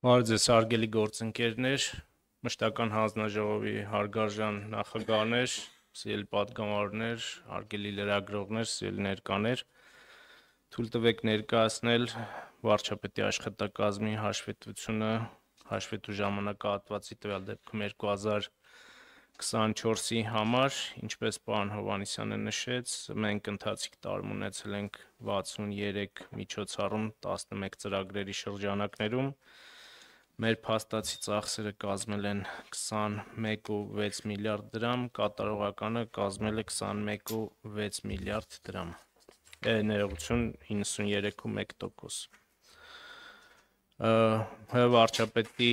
Մարզես հարգելի գործընկերներ, մշտական հանձնաժողովի հարգարժան նախագահներ, սիրելի պատգամավորներ, հարգելի լրագրողներ, սիրելի ներկաներ, թույլ տվեք ներկայացնել վարչապետի աշխատակազմի հաշվետվությունը հաշվետու ժամանակահատվածի տվյալ դեպքում 2024-ի համար, ինչպես պարոն Հովհաննիսյանը նշեց, մենք ընթացիկ տարում ունեցել ենք 63 միջոցառում 11 ծրագրերի շրջանակներում, մեր փաստացի ծախսերը կազմել են 21.6 միլիարդ դրամ, կատարողականը կազմել է 21.6 միլիարդ դրամ, ներողություն 93.1%։ ՀՀ վարչապետի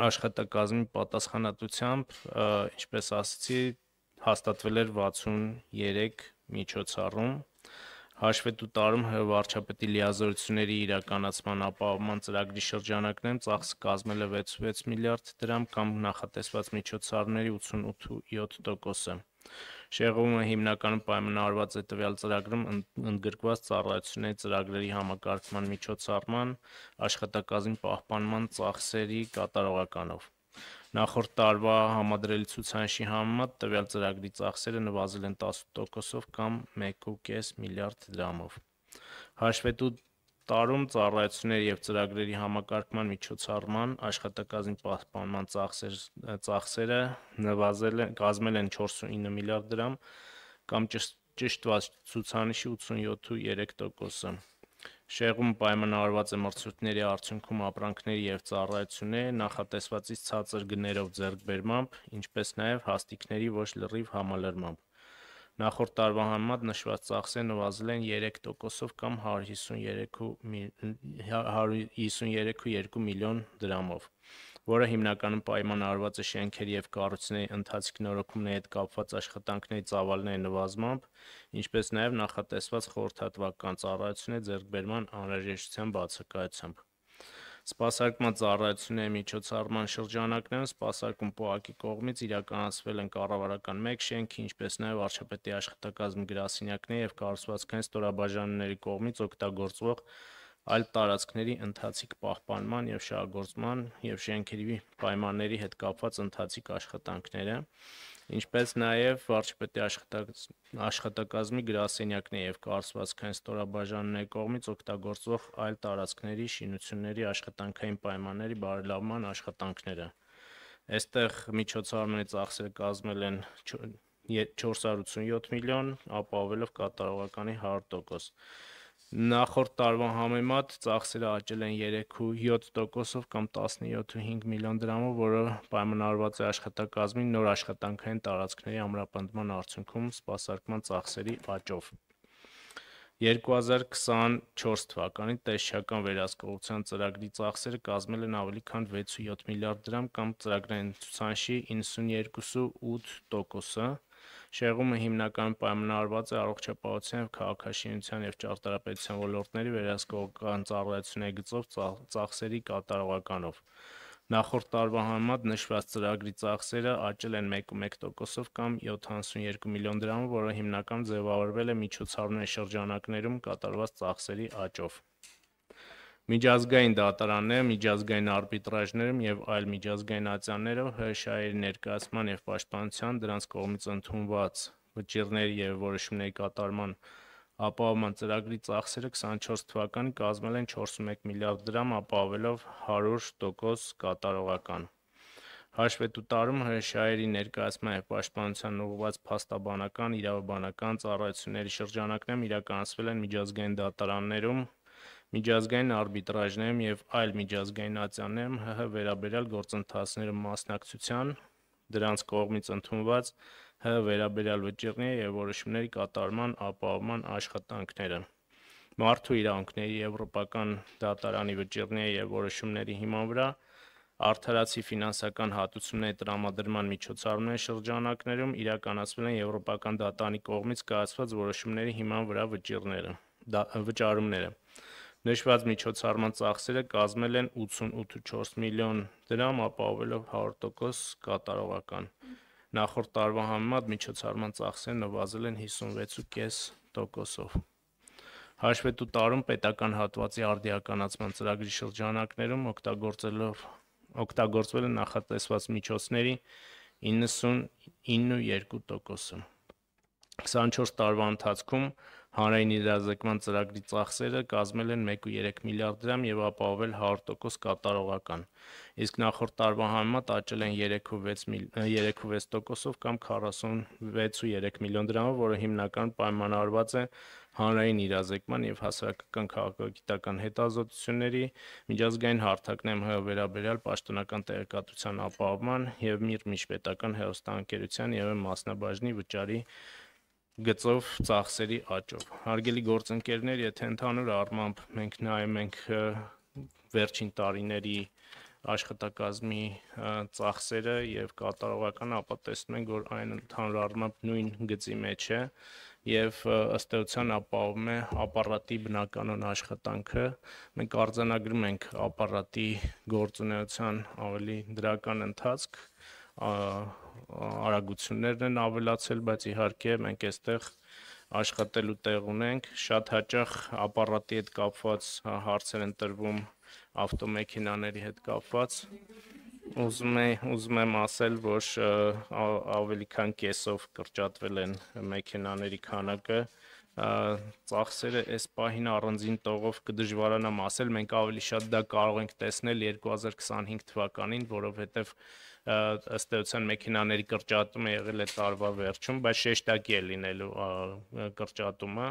աշխատակազմի պատասխանատվությամբ, ինչպես ասացի, հաստատվել էր 63 միջոցառում, հաշվետու տարում ՀՀ վարչապետի լիազորությունների իրականացման ապահովման ծրագրի շրջանակներում ծախսը կազմել է 66 միլիարդ դրամ կամ նախատեսված միջոցառումների 88.7%-ը։ Շեղումը հիմնականում պայմանավորված է տվյալ ծրագրում ընդգրկված ծառայությունների ծրագրերի համակարգման միջոցառման, աշխատակազմի պահպանման ծախսերի կատարողականով։ Նախորդ տարվա համադրելի ցուցանիշի համեմատ տվյալ ծրագրի ծախսերը նվազել են 18%-ով կամ 1.5 միլիարդ դրամով։ Հաշվետու տարում ծառայությունների և ծրագրերի համակարգման միջոցառման, աշխատակազմի պահպանման ծախսերը կազմել են 4.9 միլիարդ դրամ կամ ճշտված ցուցանիշի 87.3%-ը։ Շեղումը պայմանավորված է մրցույթների արդյունքում ապրանքների և ծառայությունների նախատեսվածից ցածր գներով ձեռքբերմամբ, ինչպես նաև հաստիքների ոչ լրիվ համալրմամբ։ Նախորդ տարվա համեմատ նշված ծախսերը նվազել են 3%-ով կամ 153.2 միլիոն դրամով, որը հիմնականում պայմանավորված է շենքերի և կառույցների ընթացիկ նորոգումների հետ կապված աշխատանքների ծավալների նվազմամբ, ինչպես նաև նախատեսված խորհրդատվական ծառայությունների ձեռքբերման անհրաժեշտության բացակայությամբ։ Սպասարկման ծառայությունների միջոցառման շրջանակներում սպասարկում ՊՕԱԿ-ի կողմից իրականացվել են կառավարական մեկ շենքի, ինչպես նաև վարչապետի աշխատակազմի գրասենյակների և կառուցվածքային ստորաբաժանումների կողմից օգտագործվող այլ տարածքների ընթացիկ պահպանման և շահագործման և շենքերի պայմանների հետ կապված ընթացիկ աշխատանքները, ինչպես նաև վարչապետի աշխատակազմի գրասենյակների և կառուցվածքային ստորաբաժանումների կողմից օգտագործվող այլ տարածքների, շինությունների աշխատանքային պայմանների բարելավման աշխատանքները։ Այստեղ միջոցառումների ծախսերը կազմել են 487 միլիոն, ապահովելով կատարողականի 100%։ Նախորդ տարվա համեմատ ծախսերը աճել են 3.7%-ով կամ 17.5 միլիոն դրամով, որը պայմանավորված է աշխատակազմի նոր աշխատանքային տարածքների ամրապնդման արդյունքում սպասարկման ծախսերի աճով։ 2024 թվականի տեսչական վերահսկողության ծրագրի ծախսերը կազմել են ավելի քան 6.7 միլիարդ դրամ կամ ծրագրային ցուցանիշի 92.8%-ը։ Շեղումը հիմնականում պայմանավորված է առողջապահության և քաղաքաշինության և ճարտարապետության ոլորտների վերահսկողական ծառայությունների գծով ծախսերի կատարողականով։ Նախորդ տարվա համեմատ նշված ծրագրի ծախսերը աճել են 1.1%-ով կամ 72 միլիոն դրամով, որը հիմնականում ձևավորվել է միջոցառումների շրջանակներում կատարված ծախսերի աճով։ Միջազգային դատարաններում, միջազգային արբիտրաժներում և այլ միջազգային ատյաններում ՀՇԱ-երի ներկայացման և պաշտպանության, դրանց կողմից ընդունված վճիռների և որոշումների կատարման ապահովման ծրագրի ծախսերը 2024 թվականին կազմել են 41 միլիարդ դրամ, ապահովելով 100% կատարողական։ Հաշվետու տարում ՀՇԱ-երի ներկայացման և պաշտպանությանն ուղղված փաստաբանական, իրավաբանական ծառայությունների շրջանակներում իրականացվել են միջազգային դատարաններում, միջազգային արբիտրաժներում և այլ միջազգային ատյաններում ՀՀ վերաբերյալ գործընթացներում մասնակցության, դրանց կողմից ընդունված ՀՀ վերաբերյալ վճիռների և որոշումների կատարման ապահովման աշխատանքները։ Մարդու իրավունքների եվրոպական դատարանի վճիռների և որոշումների հիման վրա արդարացի ֆինանսական հատուցումների տրամադրման միջոցառումների շրջանակներում իրականացվել են Եվրոպական դատարանի կողմից կայացված որոշումների հիման վրա վճարումները։ Նշված միջոցառման ծախսերը կազմել են 88.4 միլիոն դրամ, ապահովելով 100% կատարողական։ Նախորդ տարվա համեմատ միջոցառման ծախսերը նվազել են 56.5%-ով։ Հաշվետու տարում պետական հատվածի արդիականացման ծրագրի շրջանակներում օգտագործվել է նախատեսված միջոցների 99.2%-ը։ 24 տարվա ընթացքում հանրային իրազեկման ծրագրի ծախսերը կազմել են 1.3 միլիարդ դրամ եւ ապահովել 100% կատարողական, իսկ նախորդ տարվա համեմատ աճել են 3.6%-ով կամ 46.3 միլիոն դրամով, որը հիմնականում պայմանավորված է հանրային իրազեկման եւ հասարակական քաղաքագիտական հետազոտությունների, միջազգային հարթակներում վերաբերյալ պաշտոնական տեղեկատվության ապահովման եւ միջպետական հեռուստաընկերության եւ մասնաբաժնի վճարի գծով ծախսերի աճով։ Հարգելի գործընկերներ, եթե ընդհանուր առմամբ մենք նայում ենք վերջին տարիների աշխատակազմի ծախսերը եւ կատարողական, ապա տեսնում ենք, որ այն ընդհանուր առմամբ նույն գծի մեջ է եւ ըստ էության ապահովում է ապարատի բնականոն աշխատանքը։ Մենք արձանագրում ենք ապարատի գործունեության ավելի դրական ընթացք, արագություններն են ավելացել, բայց իհարկե մենք այստեղ աշխատելու տեղ ունենք, շատ հաճախ ապարատի հետ կապված հարցեր են տրվում ավտոմեքենաների հետ կապված։ Ուզում եմ ասել, որ ավելի քան կեսով կրճատվել են մեքենաների քանակը, ծախսերը այս պահին առանձին տողով կդժվարանամ ասել, մենք ավելի շատ դա կարող ենք տեսնել 2025 թվականին, որովհետև ըստ էության մեքենաների կրճատումը եղել է տարվա վերջում, բայց շեշտակի է լինելու կրճատումը,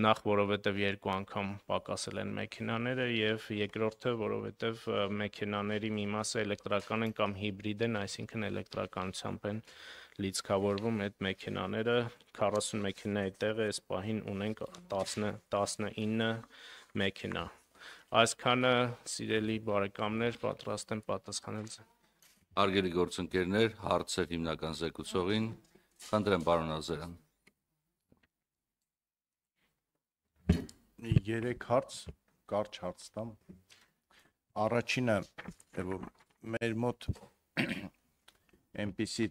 նախ որովհետև 2 անգամ պակասել են մեքենաները եւ երկրորդը, որովհետև մեքենաների մի մասը էլեկտրական են կամ հիբրիդ են, այսինքն էլեկտրականությամբ են լիցքավորվում այդ մեքենաները, 40 մեքենայի տեղը այս պահին ունենք 19 մեքենա։ Այսքանը, սիրելի բարեկամներ, պատրաստ եմ պատասխանել։ Հարգելի գործընկերներ, հարցեր հիմնական զեկուցողին, խնդրեմ պարոն Ազարյան։ 3 հարց, կարճ հարց տամ։ Առաջինը, մեր մոտ այնպիսի